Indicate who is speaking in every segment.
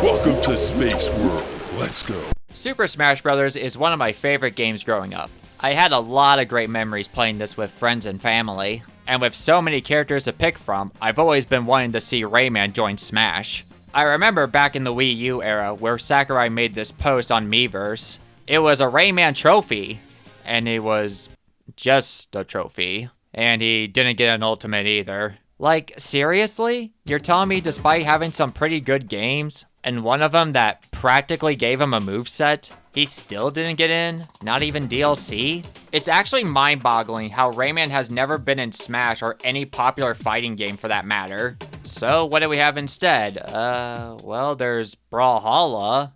Speaker 1: Welcome to Space World. Let's go.
Speaker 2: Super Smash Bros. Is one of my favorite games growing up. I had a lot of great memories playing this with friends and family. And with so many characters to pick from, I've always been wanting to see Rayman join Smash. I remember back in the Wii U era where Sakurai made this post on Miiverse. It was a Rayman trophy, and it was just a trophy. And he didn't get an ultimate either. Like, seriously? You're telling me despite having some pretty good games, and one of them that practically gave him a moveset, he still didn't get in? Not even DLC? It's actually mind-boggling how Rayman has never been in Smash or any popular fighting game for that matter. So, what do we have instead? Well, there's Brawlhalla.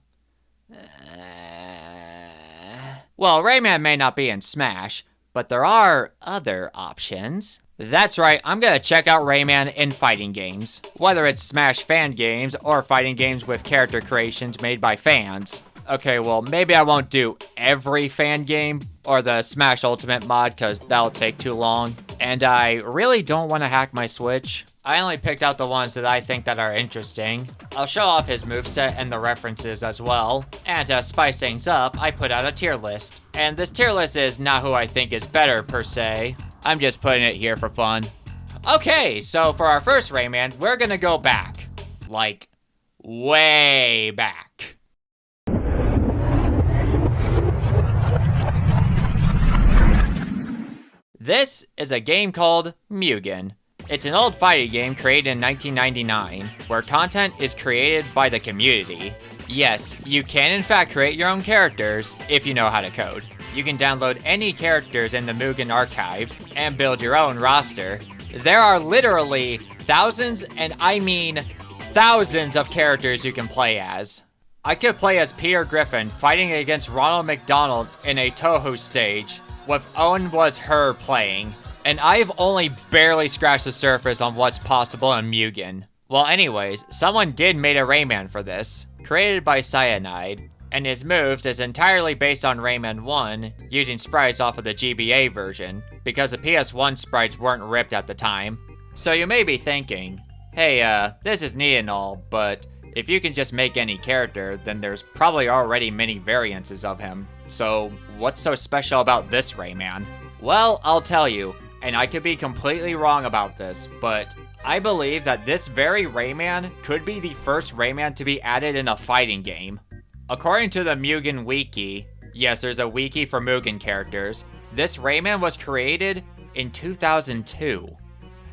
Speaker 2: Well, Rayman may not be in Smash, but there are other options. That's right, I'm gonna check out Rayman in fighting games. Whether it's Smash fan games or fighting games with character creations made by fans. Okay, well, maybe I won't do every fan game or the Smash Ultimate mod because that'll take too long. And I really don't want to hack my Switch. I only picked out the ones that I think that are interesting. I'll show off his moveset and the references as well. And to spice things up, I put out a tier list. And this tier list is not who I think is better per se. I'm just putting it here for fun. Okay, so for our first Rayman, we're gonna go back. Like, way back. This is a game called Mugen. It's an old fighting game created in 1999, where content is created by the community. Yes, you can in fact create your own characters if you know how to code. You can download any characters in the Mugen archive and build your own roster. There are literally thousands, and I mean thousands of characters you can play as. I could play as Peter Griffin fighting against Ronald McDonald in a Toho stage, with Owen Was Her playing, and I've only barely scratched the surface on what's possible in Mugen. Well anyways, someone did make a Rayman for this, created by Cyanide, and his moves is entirely based on Rayman 1, using sprites off of the GBA version, because the PS1 sprites weren't ripped at the time. So you may be thinking, hey, this is neat and all, but if you can just make any character, then there's probably already many variances of him. So what's so special about this Rayman? Well, I'll tell you, and I could be completely wrong about this, but I believe that this very Rayman could be the first Rayman to be added in a fighting game. According to the Mugen wiki, yes, there's a wiki for Mugen characters, this Rayman was created in 2002.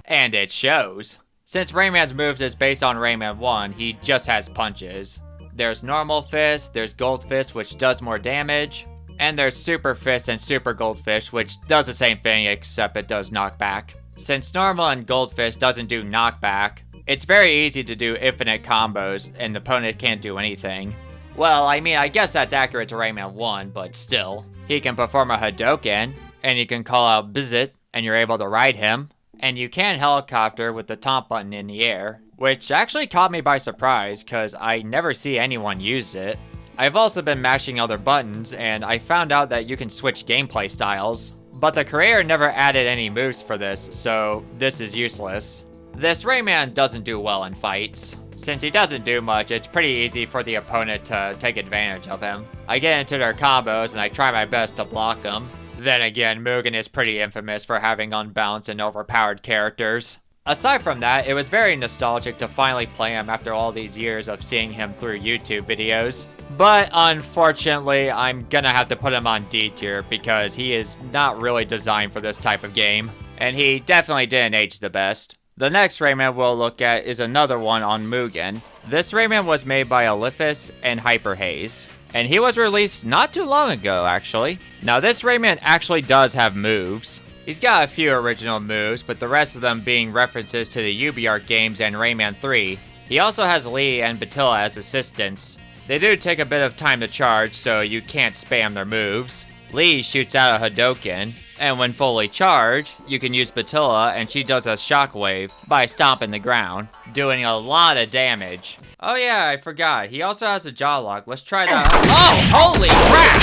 Speaker 2: And it shows. Since Rayman's moves is based on Rayman 1, he just has punches. There's Normal Fist, there's Gold Fist, which does more damage, and there's Super Fist and Super Gold Fist, which does the same thing except it does knockback. Since Normal and Gold Fist doesn't do knockback, it's very easy to do infinite combos and the opponent can't do anything. Well, I mean, I guess that's accurate to Rayman 1, but still. He can perform a Hadouken, and you can call out Bizit, and you're able to ride him. And you can helicopter with the taunt button in the air, which actually caught me by surprise, cause I never see anyone use it. I've also been mashing other buttons, and I found out that you can switch gameplay styles. But the creator never added any moves for this, so this is useless. This Rayman doesn't do well in fights. Since he doesn't do much, it's pretty easy for the opponent to take advantage of him. I get into their combos and I try my best to block them. Then again, Mugen is pretty infamous for having unbalanced and overpowered characters. Aside from that, it was very nostalgic to finally play him after all these years of seeing him through YouTube videos. But unfortunately, I'm gonna have to put him on D tier because he is not really designed for this type of game. And he definitely didn't age the best. The next Rayman we'll look at is another one on Mugen. This Rayman was made by Eliphas and Hyperness, and he was released not too long ago actually. Now this Rayman actually does have moves. He's got a few original moves, but the rest of them being references to the UbiArt games and Rayman 3. He also has Lee and Batilla as assistants. They do take a bit of time to charge, so you can't spam their moves. Lee shoots out a Hadouken, and when fully charged, you can use Batilla and she does a shockwave by stomping the ground, doing a lot of damage. Oh yeah, I forgot, he also has a jaw lock. Let's try that. Oh, holy crap!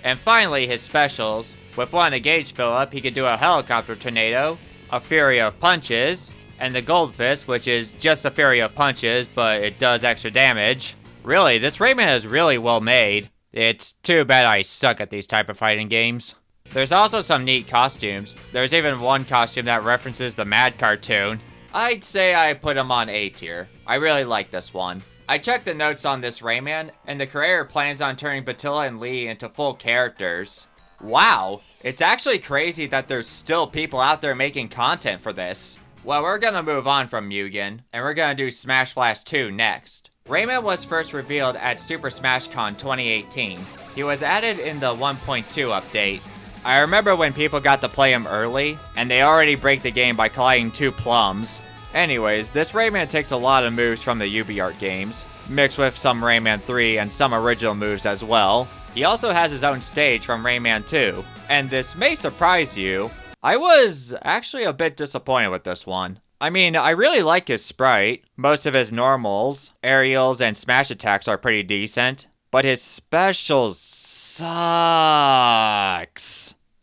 Speaker 2: And finally, his specials. With one of the gauge fill up, he can do a helicopter tornado, a fury of punches, and the Gold Fist, which is just a fury of punches, but it does extra damage. Really, this Rayman is really well made. It's too bad I suck at these type of fighting games. There's also some neat costumes. There's even one costume that references the Mad cartoon. I'd say I put him on A tier. I really like this one. I checked the notes on this Rayman, and the creator plans on turning Batilla and Lee into full characters. Wow, it's actually crazy that there's still people out there making content for this. Well, we're gonna move on from Mugen, and we're gonna do Smash Flash 2 next. Rayman was first revealed at Super Smash Con 2018. He was added in the 1.2 update. I remember when people got to play him early, and they already break the game by colliding 2 plums. Anyways, this Rayman takes a lot of moves from the UbiArt games, mixed with some Rayman 3 and some original moves as well. He also has his own stage from Rayman 2, and this may surprise you, I was actually a bit disappointed with this one. I mean, I really like his sprite. Most of his normals, aerials, and smash attacks are pretty decent, but his specials sucks.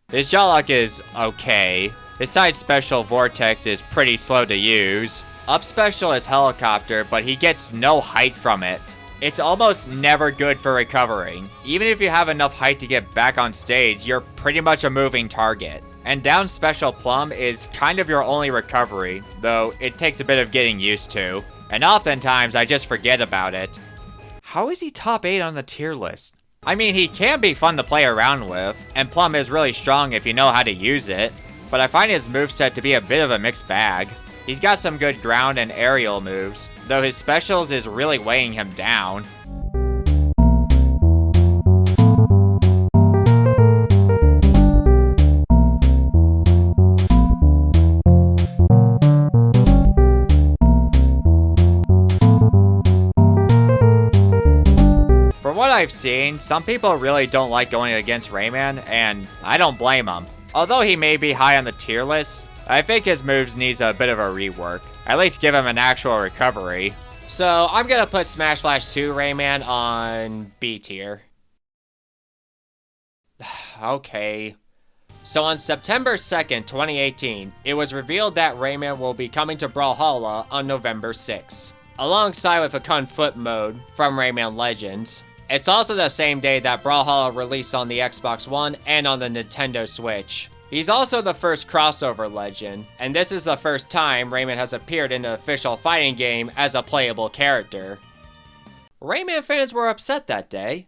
Speaker 2: His Jawlock is okay. His side special Vortex is pretty slow to use. Up special is Helicopter, but he gets no height from it. It's almost never good for recovering. Even if you have enough height to get back on stage, you're pretty much a moving target. And down special Plum is kind of your only recovery, though it takes a bit of getting used to. And oftentimes I just forget about it. How is he top 8 on the tier list? I mean, he can be fun to play around with, and Plum is really strong if you know how to use it, but I find his moveset to be a bit of a mixed bag. He's got some good ground and aerial moves, though his specials is really weighing him down. From what I've seen, some people really don't like going against Rayman, and I don't blame them. Although he may be high on the tier list, I think his moves needs a bit of a rework. At least give him an actual recovery. So I'm gonna put Smash Flash 2 Rayman on B tier. Okay. So on September 2nd, 2018, it was revealed that Rayman will be coming to Brawlhalla on November 6th, alongside with a Kung Foot mode from Rayman Legends. It's also the same day that Brawlhalla released on the Xbox One and on the Nintendo Switch. He's also the first crossover legend, and this is the first time Rayman has appeared in an official fighting game as a playable character. Rayman fans were upset that day.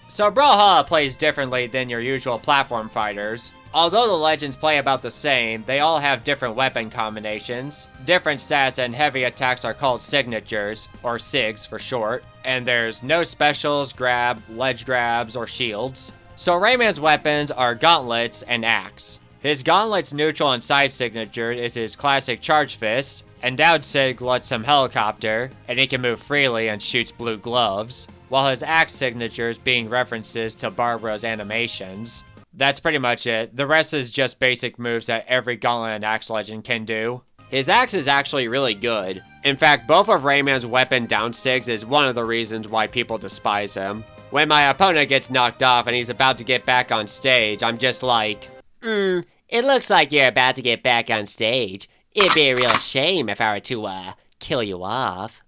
Speaker 2: So Brawlhalla plays differently than your usual platform fighters. Although the legends play about the same, they all have different weapon combinations. Different stats and heavy attacks are called signatures, or SIGs for short. And there's no specials, grab, ledge grabs, or shields. So Rayman's weapons are gauntlets and axe. His gauntlets neutral and side signature is his classic charge fist. And down sig lets him helicopter, and he can move freely and shoots blue gloves. While his axe signatures being references to Barbara's animations. That's pretty much it. The rest is just basic moves that every gauntlet and axe legend can do. His axe is actually really good. In fact, both of Rayman's weapon down sigs is one of the reasons why people despise him. When my opponent gets knocked off and he's about to get back on stage, I'm just like, it looks like you're about to get back on stage. It'd be a real shame if I were to, kill you off.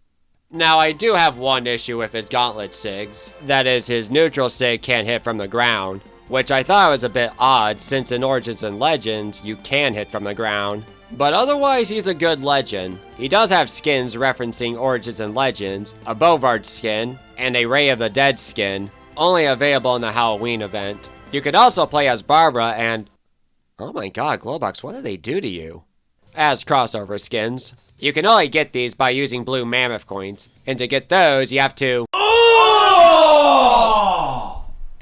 Speaker 2: Now, I do have one issue with his gauntlet sigs. That is, his neutral sig can't hit from the ground, which I thought was a bit odd since in Origins and Legends, you can hit from the ground. But otherwise, he's a good legend. He does have skins referencing Origins and Legends, a Bovard skin, and a Ray of the Dead skin, only available in the Halloween event. You could also play as Barbara and... Oh my god, Glowbox, what did they do to you? As crossover skins. You can only get these by using blue mammoth coins, and to get those, you have to... Oh!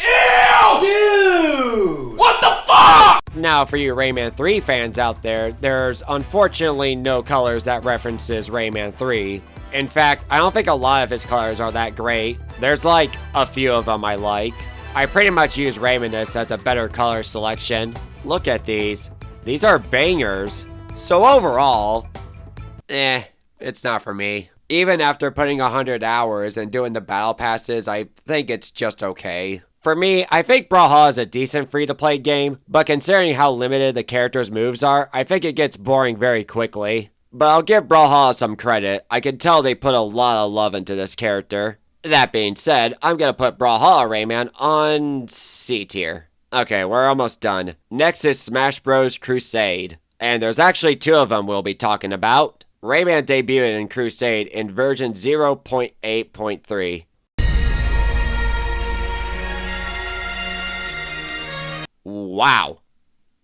Speaker 2: Ew! Dude! What the fuck? Now, for you Rayman 3 fans out there, there's unfortunately no colors that references Rayman 3. In fact, I don't think a lot of his colors are that great. There's like a few of them I like. I pretty much use Raymaness as a better color selection. Look at these. These are bangers. So overall, it's not for me. Even after putting 100 hours and doing the battle passes, I think it's just okay. For me, I think Brawlhalla is a decent free-to-play game, but considering how limited the character's moves are, I think it gets boring very quickly.
Speaker 3: but I'll give Brawlhalla some credit. I can tell they put a lot of love into this character. That being said, I'm gonna put Brawlhalla Rayman on C tier. Okay, we're almost done. Next is Smash Bros. Crusade. And there's actually 2 of them we'll be talking about. Rayman debuted in Crusade in version 0.8.3. Wow.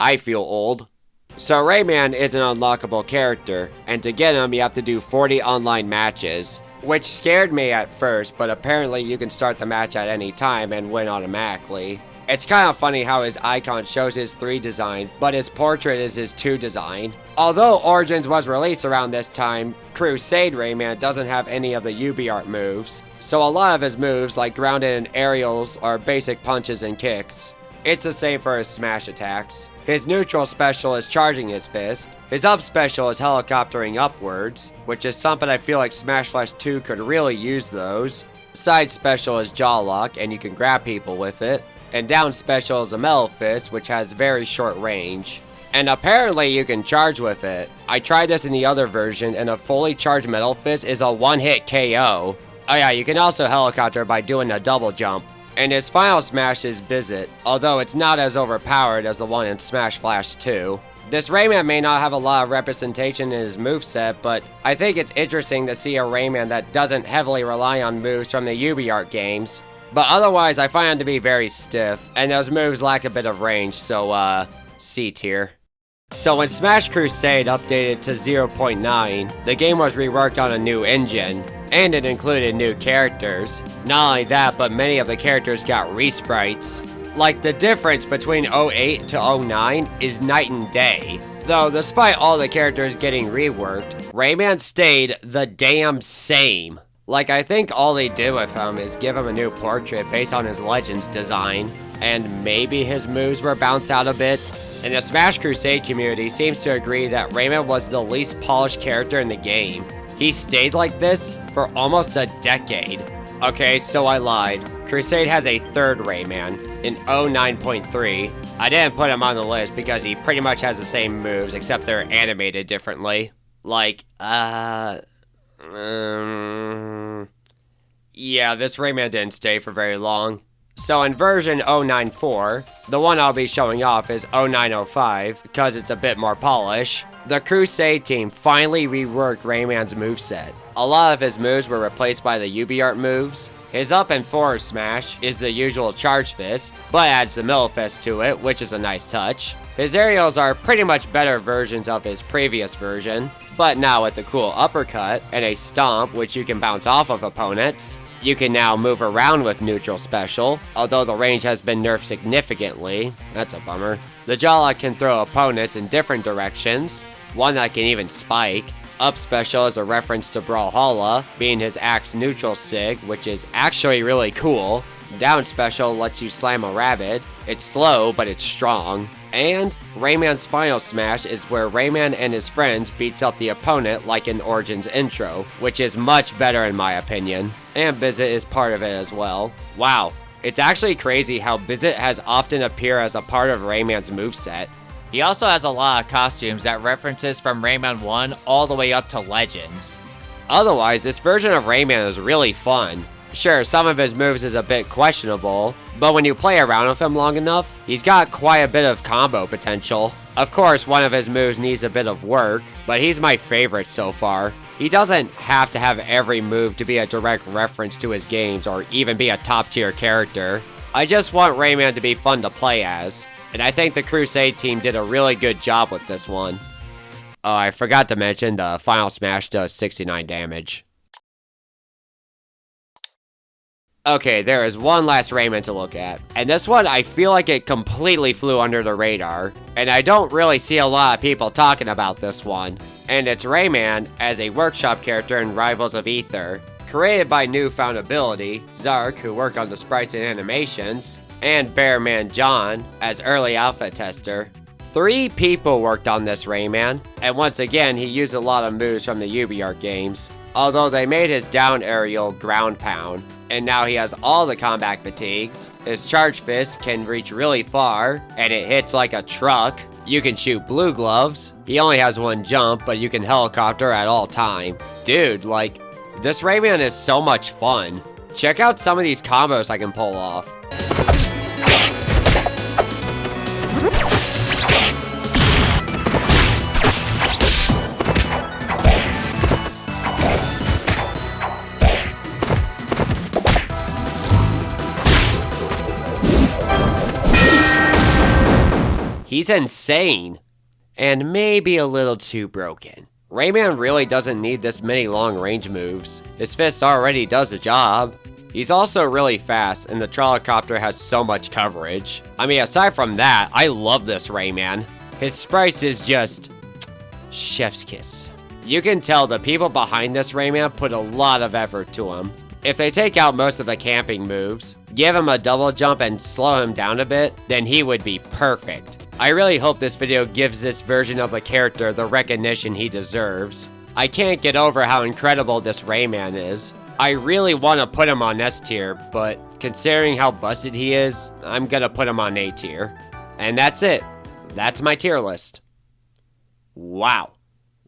Speaker 3: I feel old. So Rayman is an unlockable character, and to get him you have to do 40 online matches, which scared me at first, but apparently you can start the match at any time and win automatically. It's kind of funny how his icon shows his 3 design, but his portrait is his 2 design. Although Origins was released around this time, Crusade Rayman doesn't have any of the UbiArt moves, so a lot of his moves, like grounded and aerials, are basic punches and kicks. It's the same for his smash attacks. His neutral special is charging his fist. His up special is helicoptering upwards, which is something I feel like Smash Flash 2 could really use those. Side special is jaw lock, and you can grab people with it. And down special is a metal fist, which has very short range. And apparently you can charge with it. I tried this in the other version, and a fully charged metal fist is a one-hit KO. Oh yeah, you can also helicopter by doing a double jump. And his final smash is Visit, although it's not as overpowered as the one in Smash Flash 2. This Rayman may not have a lot of representation in his moveset, but I think it's interesting to see a Rayman that doesn't heavily rely on moves from the UbiArt games. But otherwise, I find him to be very stiff, and those moves lack a bit of range, so, C tier. So when Smash Crusade updated to 0.9, the game was reworked on a new engine, and it included new characters. Not only that, but many of the characters got resprites. Like, the difference between 08 to 09 is night and day. Though, despite all the characters getting reworked, Rayman stayed the damn same. Like, I think all they did with him is give him a new portrait based on his Legends design, and maybe his moves were bounced out a bit. And the Smash Crusade community seems to agree that Rayman was the least polished character in the game. He stayed like this for almost a decade. Okay, so I lied. Crusade has a 3rd Rayman in 09.3. I didn't put him on the list because he pretty much has the same moves, except they're animated differently. Like, yeah, this Rayman didn't stay for very long. So in version 094, the one I'll be showing off is 0905, because it's a bit more polished. The Crusade team finally reworked Rayman's moveset. A lot of his moves were replaced by the UbiArt moves. His up and forward smash is the usual charge fist, but adds the middle fist to it, which is a nice touch. His aerials are pretty much better versions of his previous version, but now with the cool uppercut and a stomp which you can bounce off of opponents. You can now move around with neutral special, although the range has been nerfed significantly. That's a bummer. The Jawlock can throw opponents in different directions, one that can even spike. Up special is a reference to Brawlhalla, being his axe neutral sig, which is actually really cool. Down special lets you slam a rabbit. It's slow, but it's strong. And Rayman's final smash is where Rayman and his friends beats up the opponent like in Origins intro, which is much better in my opinion. And Visit is part of it as well. Wow, it's actually crazy how Visit has often appeared as a part of Rayman's moveset.
Speaker 2: He also has a lot of costumes that references from Rayman 1 all the way up to Legends.
Speaker 3: Otherwise, this version of Rayman is really fun. Sure, some of his moves is a bit questionable, but when you play around with him long enough, he's got quite a bit of combo potential. Of course, one of his moves needs a bit of work, but he's my favorite so far. He doesn't have to have every move to be a direct reference to his games or even be a top tier character. I just want Rayman to be fun to play as, and I think the Crusade team did a really good job with this one. Oh, I forgot to mention the final smash does 69 damage. Okay, there is one last Rayman to look at, and this one I feel like it completely flew under the radar, and I don't really see a lot of people talking about this one. And it's Rayman as a workshop character in Rivals of Aether, created by Newfound Ability, Zark, who worked on the sprites and animations, and Bearman John as early alpha tester. 3 people worked on this Rayman, and once again he used a lot of moves from the UbiArt games, although they made his down aerial ground pound, and now he has all the combat fatigues. His charge fist can reach really far, and it hits like a truck. You can shoot blue gloves. He only has one jump, but you can helicopter at all time. Dude, like, this Rayman is so much fun. Check out some of these combos I can pull off. He's insane. And maybe a little too broken. Rayman really doesn't need this many long range moves. His fist already does the job. He's also really fast, and the Trawlcopter has so much coverage. I mean, aside from that, I love this Rayman. His sprites is just chef's kiss. You can tell the people behind this Rayman put a lot of effort to him. If they take out most of the camping moves, give him a double jump and slow him down a bit, then he would be perfect. I really hope this video gives this version of the character the recognition he deserves. I can't get over how incredible this Rayman is. I really want to put him on S tier, but considering how busted he is, I'm gonna put him on A tier. And that's it. That's my tier list. Wow.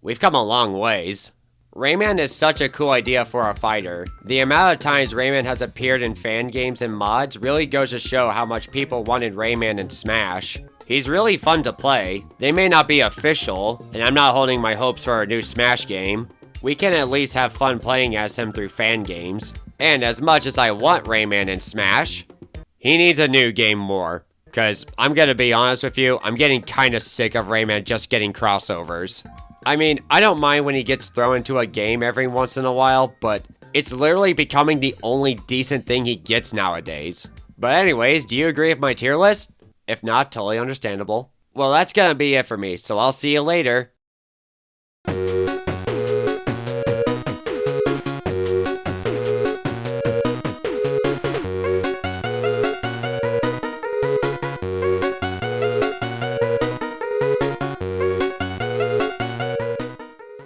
Speaker 3: We've come a long ways. Rayman is such a cool idea for a fighter. The amount of times Rayman has appeared in fan games and mods really goes to show how much people wanted Rayman in Smash. He's really fun to play. They may not be official, and I'm not holding my hopes for a new Smash game. We can at least have fun playing as him through fan games. And as much as I want Rayman in Smash, he needs a new game more. Cause I'm gonna be honest with you, I'm getting kinda sick of Rayman just getting crossovers. I mean, I don't mind when he gets thrown into a game every once in a while, but it's literally becoming the only decent thing he gets nowadays. But anyways, do you agree with my tier list? If not, totally understandable. Well, that's gonna be it for me, so I'll see you later.